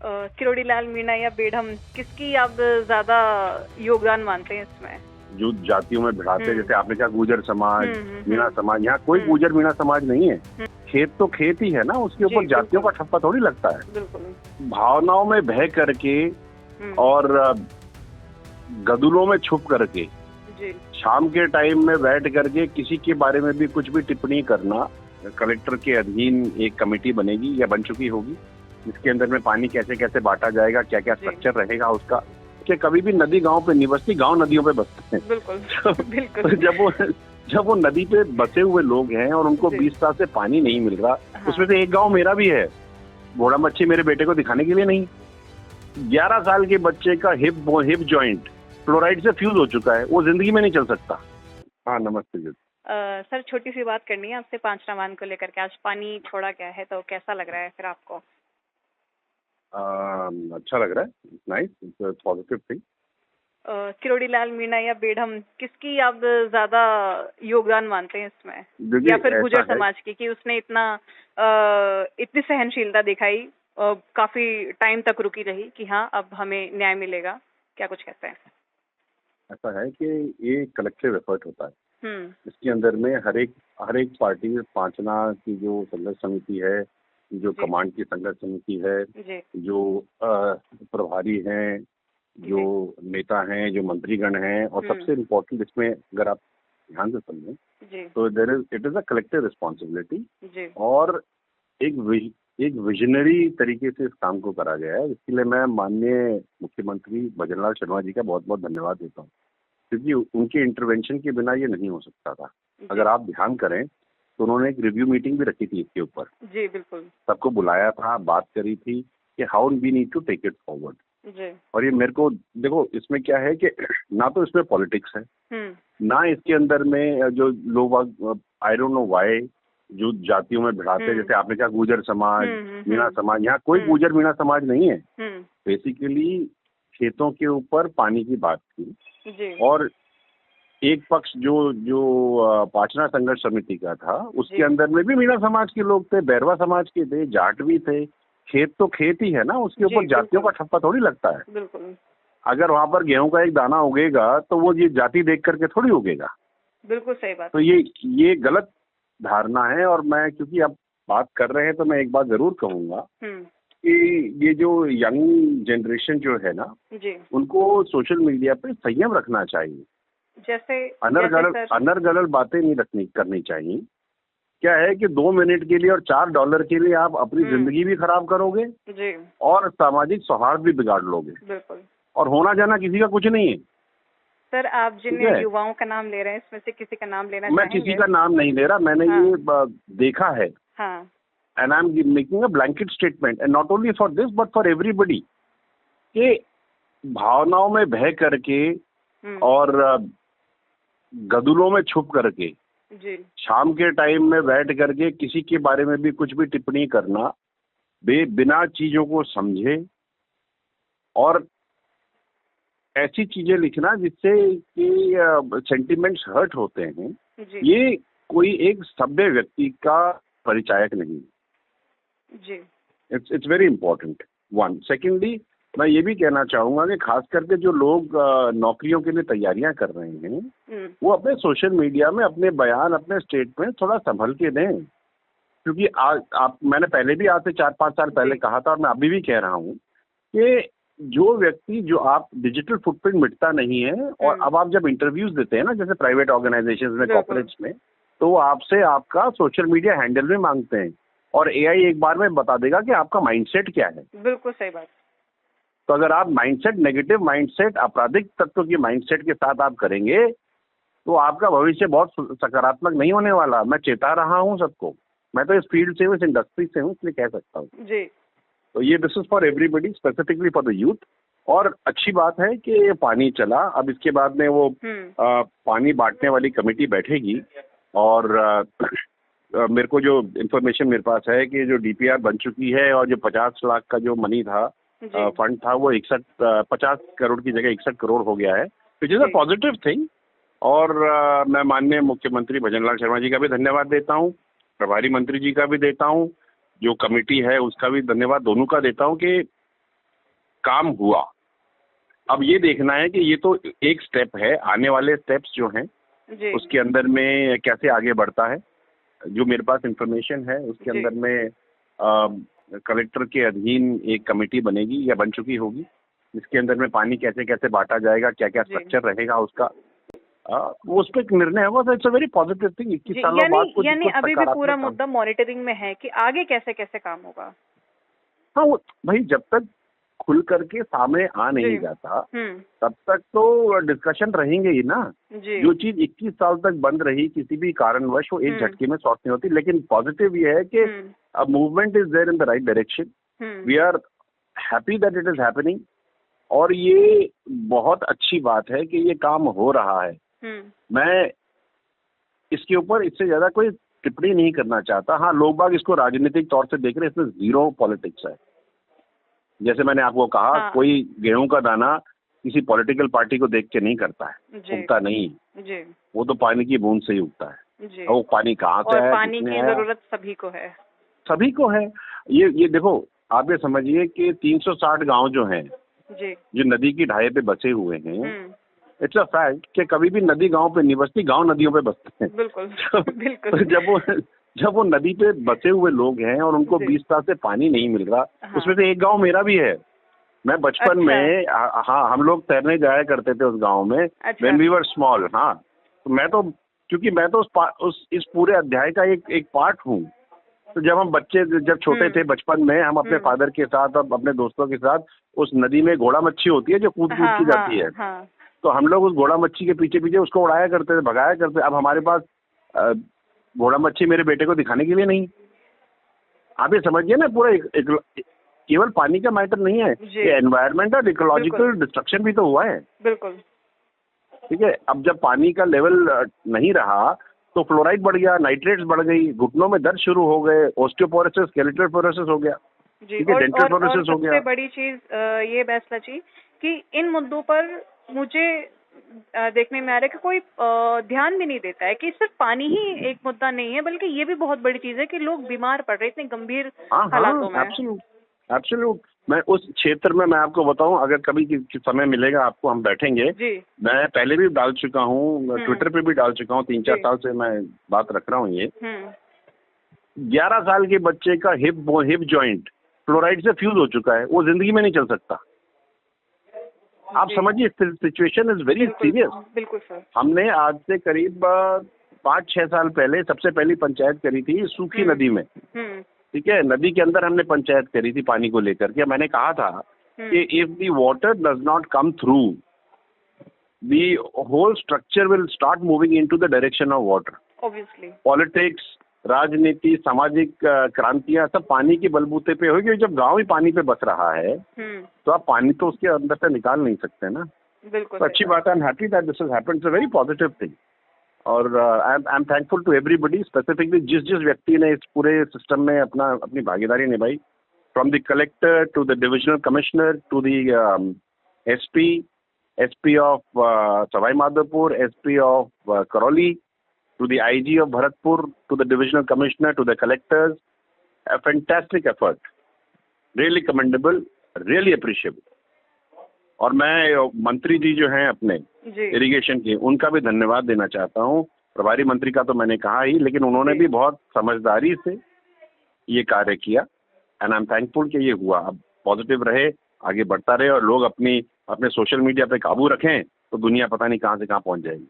किरोड़ी लाल मीणा या बेढम, किसकी आप ज्यादा योगदान मानते हैं इसमें? जो जातियों में भिड़ाते हैं, जैसे आपने कहा गुर्जर समाज, मीणा समाज, यहाँ कोई गुर्जर मीणा समाज नहीं है। खेत तो खेत ही है ना, उसके ऊपर जातियों का ठप्पा थोड़ी लगता है। बिल्कुल। भावनाओं में बह करके और गदुलों में छुप करके शाम के टाइम में बैठ करके किसी के बारे में भी कुछ भी टिप्पणी करना, कलेक्टर के अधीन एक कमेटी बनेगी या बन चुकी होगी, जिसके अंदर में पानी कैसे कैसे बांटा जाएगा, क्या क्या स्ट्रक्चर रहेगा उसका, कि कभी भी नदी गांव पे नहीं बसती, गांव नदियों पे बसते हैं। बिल्कुल बिल्कुल। जब वो नदी पे बसे हुए लोग हैं और उनको 20 साल से पानी नहीं मिल रहा, उसमें से एक गांव मेरा भी है, घोड़ा मच्छी मेरे बेटे को दिखाने के लिए नहीं। 11 साल के बच्चे का हिप जॉइंट फ्लोराइड से फ्यूज हो चुका है, वो जिंदगी में नहीं चल सकता। हाँ, नमस्ते जी। सर, छोटी सी बात करनी है आपसे पांचनामान को लेकर के। आज पानी छोड़ा गया है तो कैसा लग रहा है फिर आपको? अच्छा लग रहा है, nice, it's positive thing. Kirori Lal Meena या बेढम, किसकी आप ज्यादा योगदान मानते हैं इसमें? या फिर गुर्जर समाज की, कि उसने इतनी सहनशीलता दिखाई, काफी टाइम तक रुकी रही कि हाँ अब हमें न्याय मिलेगा, क्या कुछ कहते हैं? ऐसा है कि ये कलेक्टिव एफर्ट होता है। इसके अंदर में हर एक पार्टी, पांचना की जो संघर्ष समिति है, जो कमांड की संघर्ष समिति है, जो प्रभारी हैं, जो नेता हैं, जो मंत्रीगण हैं, और सबसे इम्पोर्टेंट इसमें अगर आप ध्यान से समझें तो it is a collective responsibility, और एक विजनरी तरीके से इस काम को करा गया है। इसके लिए मैं माननीय मुख्यमंत्री भजनलाल शर्मा जी का बहुत बहुत धन्यवाद देता हूँ, क्योंकि उनके इंटरवेंशन के बिना ये नहीं हो सकता था। अगर आप ध्यान करें तो उन्होंने एक रिव्यू मीटिंग भी रखी थी इसके ऊपर। जी बिल्कुल। सबको बुलाया था, बात करी थी कि how we need to take it forward. और ये मेरे को देखो, इसमें क्या है कि ना तो इसमें पॉलिटिक्स है, ना इसके अंदर में जो लोग, आई डोंट नो व्हाई, जो जातियों में भिड़ाते हैं, जैसे आपने कहा गुर्जर समाज, मीणा समाज, यहाँ कोई गुर्जर मीणा समाज नहीं है। बेसिकली खेतों के ऊपर पानी की बात थी, और एक पक्ष जो पाचना संघर्ष समिति का था, उसके अंदर में भी मीणा समाज के लोग थे, बैरवा समाज के थे, जाट भी थे। खेत तो खेत ही है ना, उसके ऊपर जातियों का ठप्पा थोड़ी लगता है। बिल्कुल। अगर वहाँ पर गेहूं का एक दाना उगेगा तो वो ये जाति देख करके थोड़ी उगेगा। बिल्कुल सही बात। तो ये गलत धारणा है, और मैं क्योंकि आप बात कर रहे हैं तो मैं एक बात जरूर कहूंगा कि ये जो यंग जनरेशन जो है ना, उनको सोशल मीडिया पे संयम रखना चाहिए। जैसे अनर्गल बातें नहीं करनी चाहिए। क्या है कि 2 मिनट के लिए और $4 के लिए आप अपनी जिंदगी भी खराब करोगे और सामाजिक सौहार्द भी बिगाड़ लोगे। बिल्कुल। और होना जाना किसी का कुछ नहीं है। सर, आप जिन युवाओं का नाम ले रहे हैं, इसमें से किसी का नाम लेना मैं किसी का नाम नहीं ले रहा, मैंने ये देखा है, and I am making a blanket statement, and not only for this but for everybody, कि भावनाओं में बह करके और गदुलों में छुप करके शाम के टाइम में बैठ करके किसी के बारे में भी कुछ भी टिप्पणी करना, बिना चीजों को समझे और ऐसी चीजें लिखना जिससे कि सेंटिमेंट्स हर्ट होते हैं, ये कोई एक सभ्य व्यक्ति का परिचायक नहीं। It's very important, one. Secondly, मैं ये भी कहना चाहूंगा कि खास करके जो लोग नौकरियों के लिए तैयारियां कर रहे हैं, वो अपने सोशल मीडिया में अपने बयान, अपने स्टेटमेंट थोड़ा संभल के दें, क्योंकि मैंने पहले भी आज से 4-5 साल पहले कहा था, और मैं अभी भी कह रहा हूँ कि जो व्यक्ति, जो आप डिजिटल फुटप्रिंट मिटता नहीं है, और अब आप जब इंटरव्यूज देते हैं ना, जैसे प्राइवेट ऑर्गेनाइजेशन में, कॉर्पोरेट्स में, तो वो आपसे आपका सोशल मीडिया हैंडल भी मांगते हैं, और एआई एक बार में बता देगा कि आपका माइंडसेट क्या है। बिल्कुल सही बात। तो अगर आप माइंडसेट, नेगेटिव माइंडसेट, आपराधिक तत्व की माइंडसेट के साथ आप करेंगे तो आपका भविष्य बहुत सकारात्मक नहीं होने वाला। मैं चेता रहा हूँ सबको, मैं तो इस फील्ड से हूँ, इस इंडस्ट्री से हूँ, इसलिए कह सकता हूँ जी। तो ये this is for everybody, specifically for the youth. और अच्छी बात है कि पानी चला, अब इसके बाद में वो पानी बांटने वाली कमेटी बैठेगी, और मेरे को जो इन्फॉर्मेशन मेरे पास है कि जो डीपीआर बन चुकी है, और जो 50 लाख का जो मनी था, फंड था, वो 50 करोड़ की जगह 61 करोड़ हो गया है, which is a positive thing. और मैं माननीय मुख्यमंत्री भजनलाल शर्मा जी का भी धन्यवाद देता हूँ, प्रभारी मंत्री जी का भी देता हूँ, जो कमेटी है उसका भी धन्यवाद, दोनों का देता हूँ कि काम हुआ। अब ये देखना है कि ये तो एक स्टेप है, आने वाले स्टेप्स जो हैं उसके अंदर में कैसे आगे बढ़ता है। जो मेरे पास इंफॉर्मेशन है उसके अंदर में कलेक्टर के अधीन एक कमेटी बनेगी या बन चुकी होगी, जिसके अंदर में पानी कैसे कैसे बांटा जाएगा, क्या क्या स्ट्रक्चर रहेगा उसका, वो उस पर एक निर्णय होगा। It's a very positive thing. 21 सालों बाद यानी अभी भी पूरा मुद्दा मॉनिटरिंग में है कि आगे कैसे कैसे काम होगा। हाँ, वो भाई जब तक खुल करके सामने आ नहीं जाता तब तक तो डिस्कशन रहेंगे ही ना। जो चीज 21 साल तक बंद रही किसी भी कारणवश, वो एक झटके में सॉर्ट नहीं होती। लेकिन पॉजिटिव ये है कि movement is there in the right direction. We are happy that it is happening, और ये बहुत अच्छी बात है कि ये काम हो रहा है। मैं इसके ऊपर इससे ज्यादा कोई टिप्पणी नहीं करना चाहता। हाँ, लोग बाग इसको राजनीतिक तौर से देख रहे हैं, इसमें जीरो पॉलिटिक्स है। जैसे मैंने आपको कहा, कोई गेहूं का दाना किसी पॉलिटिकल पार्टी को देख के नहीं करता है, उगता नहीं, वो तो पानी की बूंद से ही उगता है। वो पानी कहाँ से है, पानी की जरूरत सभी को है, सभी को है। ये देखो, आप ये समझिए कि 360 गांव जो हैं जो नदी की ढाई पे बसे हुए हैं, इट्स अ फैक्ट कि कभी भी नदी गांव पे नहीं बसती, गांव नदियों पे बसते हैं। बिल्कुल। जब वो नदी पे बसे हुए लोग हैं और उनको 20 साल से पानी नहीं मिल रहा, उसमें से एक गांव मेरा भी है। मैं बचपन में, हाँ, हम लोग तैरने जाया करते थे उस गांव में, व्हेन वी वर स्मॉल। हाँ, तो मैं तो, क्योंकि मैं तो इस पूरे अध्याय का एक पार्ट हूँ। तो जब हम बच्चे, जब छोटे थे बचपन में, हम अपने फादर के साथ और अपने दोस्तों के साथ उस नदी में घोड़ा मच्छी होती है जो कूद कूद की जाती है, तो हम लोग उस घोड़ा मच्छी के पीछे पीछे उसको उड़ाया करते थे, भगाया करते। अब हमारे पास घोड़ा मच्छी मेरे बेटे को दिखाने के लिए नहीं। आप ये समझिए ना, पूरा केवल पानी का मैटर नहीं है, ये एनवायरमेंट और इकोलॉजिकल डिस्ट्रक्शन भी तो हुआ है। बिल्कुल, ठीक है। अब जब पानी का लेवल नहीं रहा तो फ्लोराइड बढ़ गया, नाइट्रेट्स बढ़ गई, घुटनों में दर्द शुरू हो गए, ऑस्टियोपोरोसिस, स्केलेटल पोरोसिस हो गया, ठीक है, डेंटल पोरोसिस हो गया। सबसे बड़ी चीज ये बैसला जी कि इन मुद्दों पर मुझे देखने में आ रहा है कि कोई ध्यान भी नहीं देता है कि सिर्फ पानी ही एक मुद्दा नहीं है, बल्कि ये भी बहुत बड़ी चीज है कि लोग बीमार पड़ रहे इतने गंभीर हालातों में। एब्सोल्यूट। मैं उस क्षेत्र में, मैं आपको बताऊं, अगर कभी समय मिलेगा आपको, हम बैठेंगे। मैं पहले भी डाल चुका हूँ, ट्विटर पे भी डाल चुका हूँ, 3-4 साल से मैं बात रख रहा हूँ। ये 11 साल के बच्चे का हिप जॉइंट फ्लोराइड से फ्यूज हो चुका है, वो जिंदगी में नहीं चल सकता। आप समझिए, सिचुएशन इज वेरी सीरियस। बिल्कुल सर। हमने आज से करीब 5-6 साल पहले सबसे पहली पंचायत करी थी सूखी नदी में। ठीक है, नदी के अंदर हमने पंचायत करी थी पानी को लेकर के। मैंने कहा था कि if the water does not come through, the whole structure will start moving into the direction of water. Obviously politics, राजनीति, सामाजिक क्रांतियां सब पानी के बलबूते पे होगी। जब गांव ही पानी पे बस रहा है तो आप पानी तो उसके अंदर से निकाल नहीं सकते ना। बिल्कुल, तो अच्छी बात है। I am happy that this has happened. It's a very positive thing. और I am thankful to everybody, specifically जिस व्यक्ति ने इस पूरे सिस्टम में अपनी भागीदारी निभाई, from the collector to the divisional commissioner to the SP of Sawai Madhopur, SP of Karauli, to the IG of Bharatpur, to the divisional commissioner, to the collectors. A fantastic effort. Really commendable, really appreciable. और मैं मंत्री जी जो हैं अपने irrigation के, उनका भी धन्यवाद देना चाहता हूँ। प्रभारी मंत्री का तो मैंने कहा ही, लेकिन उन्होंने भी बहुत समझदारी से ये कार्य किया। एंड आई एम थैंकफुल कि ये हुआ। अब पॉजिटिव रहे, आगे बढ़ता रहे, और लोग अपने सोशल मीडिया पे काबू रखें तो दुनिया पता नहीं कहाँ से कहाँ पहुँच जाएगी।